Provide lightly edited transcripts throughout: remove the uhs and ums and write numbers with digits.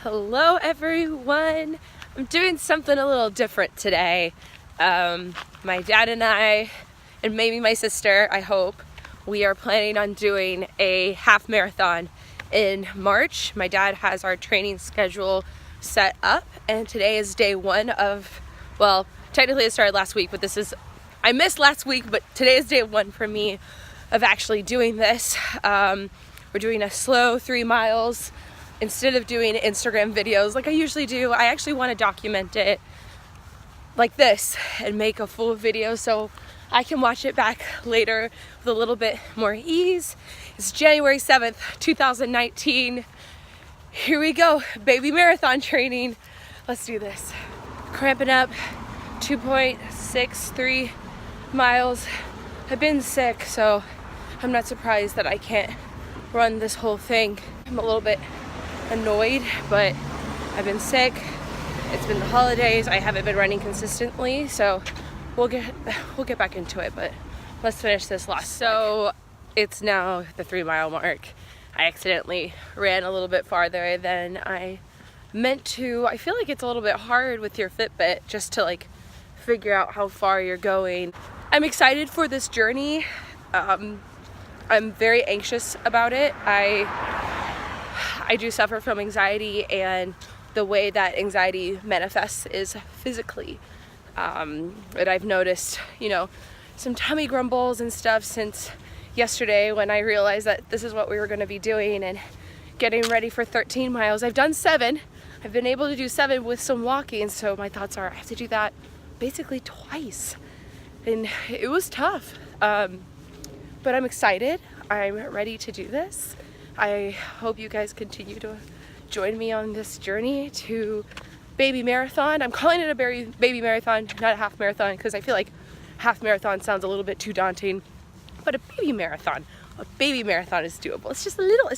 Hello everyone! I'm doing something a little different today. My dad and I, and maybe my sister, I hope, we are planning on doing a half marathon in March. My dad has our training schedule set up, and today is day one of, well, technically it started last week, but I missed last week, but today is day one for me of actually doing this. We're doing a slow 3 miles. Instead of doing Instagram videos like I usually do, I actually want to document it like this and make a full video so I can watch it back later with a little bit more ease. It's January 7th, 2019. Here we go, baby marathon training. Let's do this. Cramping up, 2.63 miles. I've been sick, so I'm not surprised that I can't run this whole thing. I'm a little bit annoyed, but I've been sick. It's been the holidays. I haven't been running consistently, so we'll get back into it, but let's finish this last. So it's now the 3 mile mark. I accidentally ran a little bit farther than I meant to. I feel like it's a little bit hard with your Fitbit just to like figure out how far you're going. I'm excited for this journey. I'm very anxious about it. I do suffer from anxiety, and the way that anxiety manifests is physically. And I've noticed, some tummy grumbles and stuff since yesterday when I realized that this is what we were going to be doing and getting ready for 13 miles. I've done 7. I've been able to do 7 with some walking, so my thoughts are I have to do that basically twice. And it was tough. But I'm excited. I'm ready to do this. I hope you guys continue to join me on this journey to baby marathon. I'm calling it a baby marathon, not a half marathon, because I feel like half marathon sounds a little bit too daunting. But a baby marathon is doable. It's just a little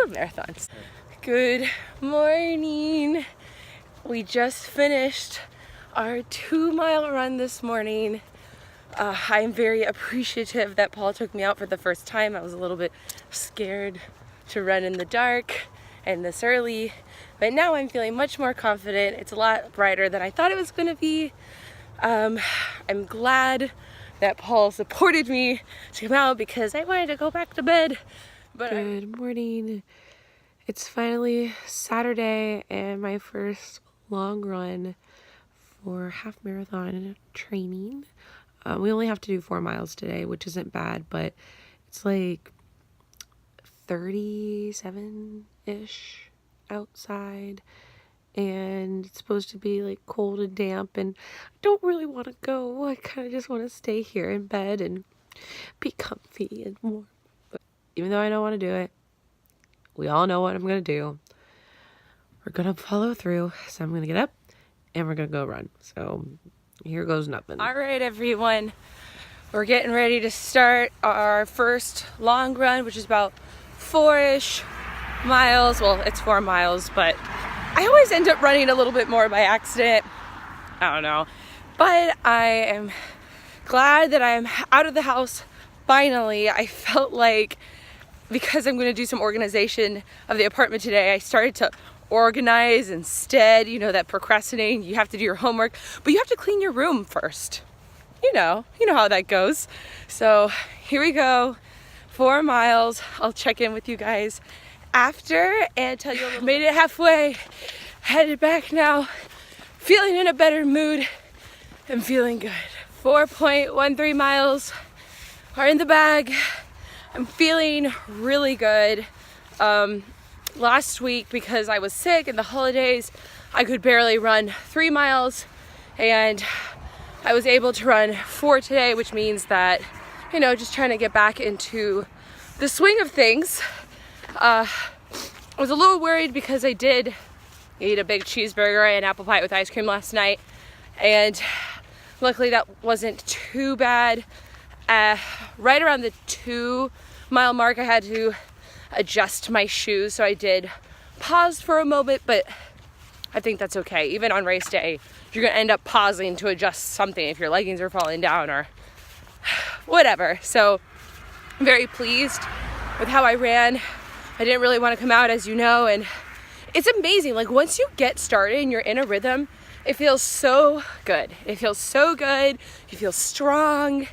marathon. Good morning. We just finished our 2 mile run this morning. I'm very appreciative that Paul took me out for the first time. I was a little bit scared to run in the dark and this early, but now I'm feeling much more confident. It's a lot brighter than I thought it was going to be. I'm glad that Paul supported me to come out because I wanted to go back to bed. But good morning. It's finally Saturday and my first long run for half marathon training. We only have to do 4 miles today, which isn't bad, but it's like 37-ish outside, and it's supposed to be like cold and damp, and I don't really want to go. I kind of just want to stay here in bed and be comfy and warm. But even though I don't want to do it, we all know what I'm going to do. We're going to follow through, so I'm going to get up and we're going to go run. So here goes nothing. All right, everyone. We're getting ready to start our first long run, which is about 4-ish miles. Well, it's 4 miles, but I always end up running a little bit more by accident. I don't know. But I am glad that I'm out of the house finally. I felt like because I'm going to do some organization of the apartment today, I started to organize instead. That procrastinating, you have to do your homework, but you have to clean your room first. You know how that goes. So here we go. 4 miles. I'll check in with you guys after and tell you a little. Made it halfway. Headed back now. Feeling in a better mood. I'm feeling good. 4.13 miles are in the bag. I'm feeling really good. Last week, because I was sick and the holidays, I could barely run 3 miles, and I was able to run 4 today, which means that, just trying to get back into the swing of things. I was a little worried because I did eat a big cheeseburger and apple pie with ice cream last night, and luckily that wasn't too bad. Right around the 2 mile mark, I had to adjust my shoes, so I did pause for a moment, but I think that's okay. Even on race day, you're gonna end up pausing to adjust something if your leggings are falling down or whatever. So I'm very pleased with how I ran. I didn't really want to come out, as you know, and it's amazing. Like once you get started and you're in a rhythm, it feels so good. It feels so good. You feel strong,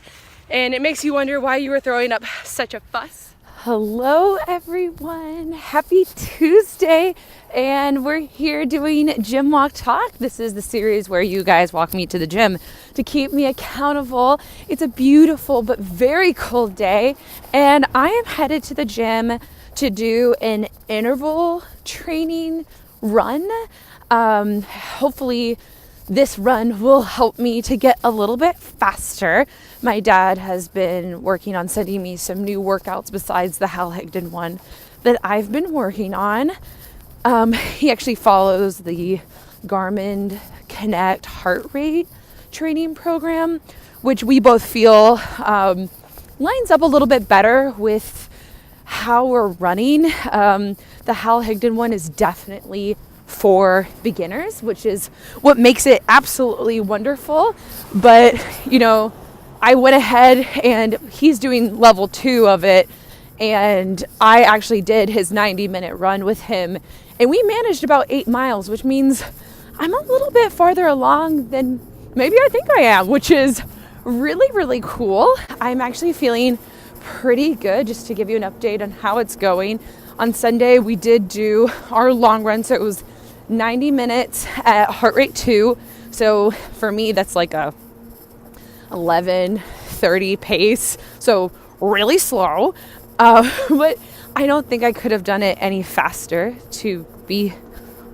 and it makes you wonder why you were throwing up such a fuss. Hello everyone, happy Tuesday, and we're here doing Gym Walk Talk. This is the series where you guys walk me to the gym to keep me accountable. It's a beautiful but very cold day, and I am headed to the gym to do an interval training run. Hopefully this run will help me to get a little bit faster. My dad has been working on sending me some new workouts besides the Hal Higdon one that I've been working on. He actually follows the Garmin Connect heart rate training program, which we both feel lines up a little bit better with how we're running. The Hal Higdon one is definitely for beginners, which is what makes it absolutely wonderful. But, you know, I went ahead and he's doing level 2 of it. And I actually did his 90-minute run with him. And we managed about 8 miles, which means I'm a little bit farther along than maybe I think I am, which is really, really cool. I'm actually feeling pretty good. Just to give you an update on how it's going. On Sunday, we did do our long run. So it was 90 minutes at heart rate 2. So for me, that's like a 11:30 pace. So really slow. But I don't think I could have done it any faster, to be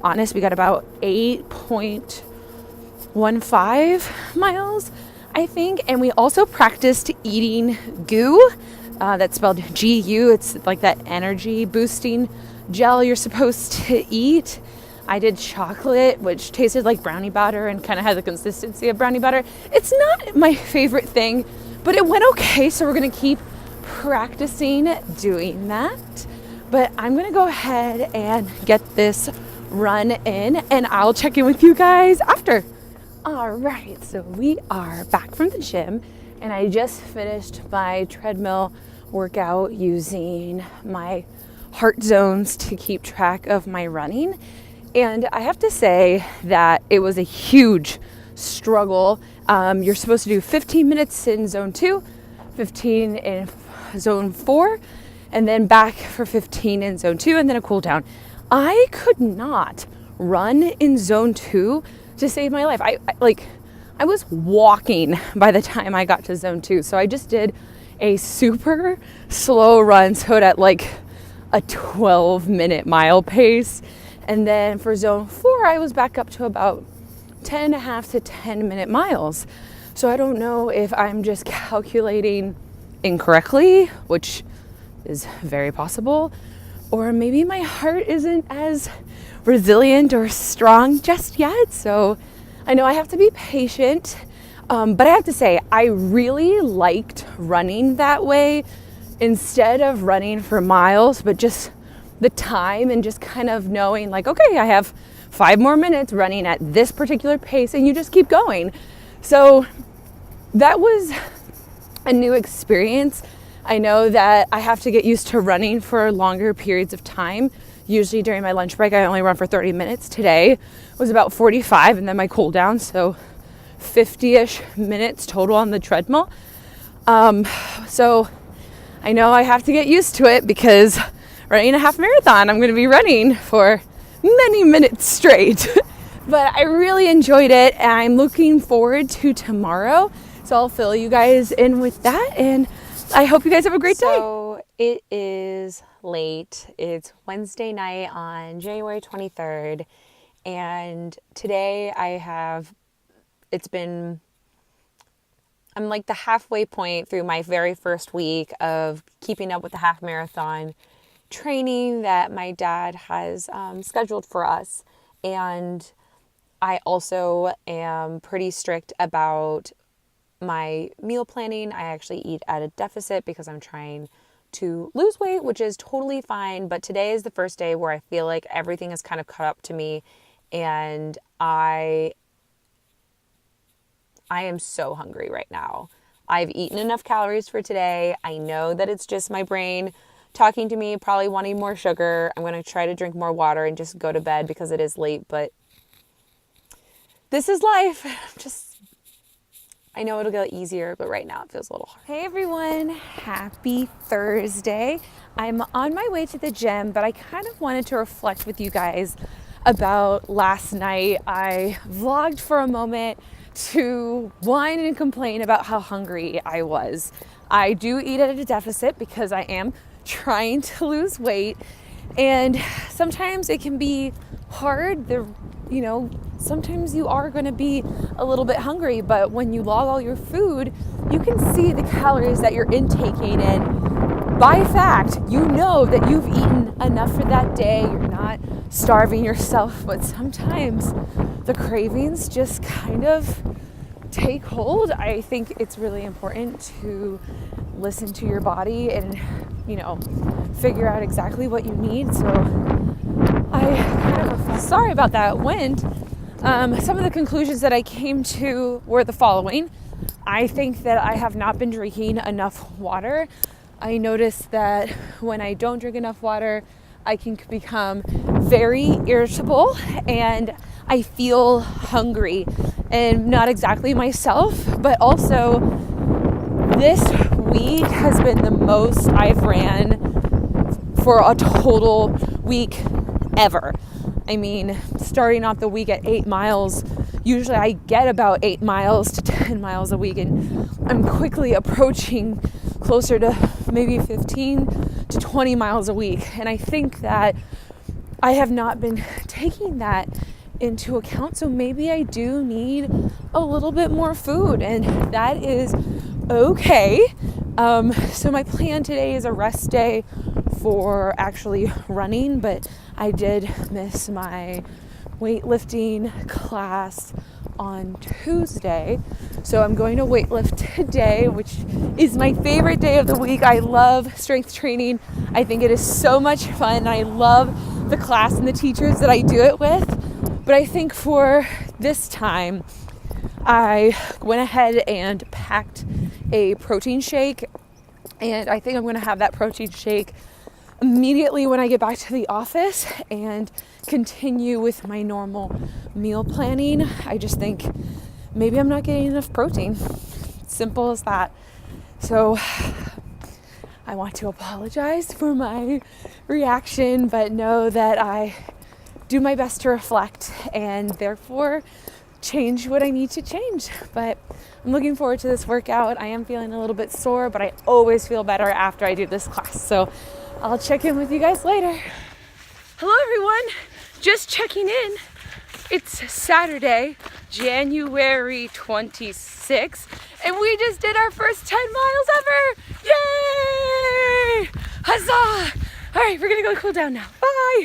honest. We got about 8.15 miles, I think. And we also practiced eating goo. That's spelled GU. It's like that energy boosting gel you're supposed to eat. I did chocolate, which tasted like brownie batter and kind of had the consistency of brownie batter. It's not my favorite thing, but it went okay. So we're going to keep practicing doing that. But I'm going to go ahead and get this run in, and I'll check in with you guys after. All right, so we are back from the gym, and I just finished my treadmill workout using my heart zones to keep track of my running. And I have to say that it was a huge struggle. You're supposed to do 15 minutes in zone 2, 15 in zone 4, and then back for 15 in zone 2, and then a cool down. I could not run in zone 2 to save my life. I was walking by the time I got to zone 2. So I just did a super slow run, so at like a 12-minute mile pace. And then for zone 4, I was back up to about 10.5 to 10-minute miles. So I don't know if I'm just calculating incorrectly, which is very possible, or maybe my heart isn't as resilient or strong just yet. So I know I have to be patient, but I have to say I really liked running that way instead of running for miles, but just the time and just kind of knowing like, okay, I have 5 more minutes running at this particular pace, and you just keep going. So that was a new experience. I know that I have to get used to running for longer periods of time. Usually during my lunch break, I only run for 30 minutes. Today was about 45, and then my cool down, so 50-ish minutes total on the treadmill. So I know I have to get used to it, because running a half marathon, I'm going to be running for many minutes straight. But I really enjoyed it, and I'm looking forward to tomorrow. So I'll fill you guys in with that, and I hope you guys have a great day. So it is late. It's Wednesday night on January 23rd, and today I'm like the halfway point through my very first week of keeping up with the half marathon training that my dad has scheduled for us. And I also am pretty strict about my meal planning. I actually eat at a deficit because I'm trying to lose weight, which is totally fine. But today is the first day where I feel like everything is kind of caught up to me, and I am so hungry right now. I've eaten enough calories for today. I know that it's just my brain talking to me, probably wanting more sugar. I'm going to try to drink more water and just go to bed because it is late, but this is life. I know it'll get easier, but right now it feels a little hard. Hey everyone, happy Thursday. I'm on my way to the gym, but I kind of wanted to reflect with you guys about last night. I vlogged for a moment to whine and complain about how hungry I was. I do eat at a deficit because I am trying to lose weight, and sometimes it can be hard. Sometimes you are going to be a little bit hungry, but when you log all your food, you can see the calories that you're intaking, and by fact, you know that you've eaten enough for that day. You're not starving yourself, but sometimes the cravings just kind of take hold. I think it's really important to listen to your body and, figure out exactly what you need. So sorry about that wind. Some of the conclusions that I came to were the following. I think that I have not been drinking enough water. I noticed that when I don't drink enough water, I can become very irritable and I feel hungry and not exactly myself, but also this week has been the most I've ran for a total week ever. I mean, starting off the week at 8 miles, usually I get about 8 miles to 10 miles a week, and I'm quickly approaching closer to maybe 15 to 20 miles a week. And I think that I have not been taking that into account. So maybe I do need a little bit more food, and that is okay. So my plan today is a rest day for actually running, but I did miss my weightlifting class on Tuesday. So I'm going to weightlift today, which is my favorite day of the week. I love strength training. I think it is so much fun. I love the class and the teachers that I do it with. But I think for this time, I went ahead and packed a protein shake, and I think I'm going to have that protein shake immediately when I get back to the office and continue with my normal meal planning. I just think maybe I'm not getting enough protein. Simple as that. So I want to apologize for my reaction, but know that I do my best to reflect and therefore change what I need to change. But I'm looking forward to this workout. I am feeling a little bit sore, but I always feel better after I do this class. So I'll check in with you guys later. Hello everyone, just checking in. It's Saturday, January 26th, and we just did our first 10 miles ever. Yay! Huzzah! All right, we're gonna go cool down now. Bye!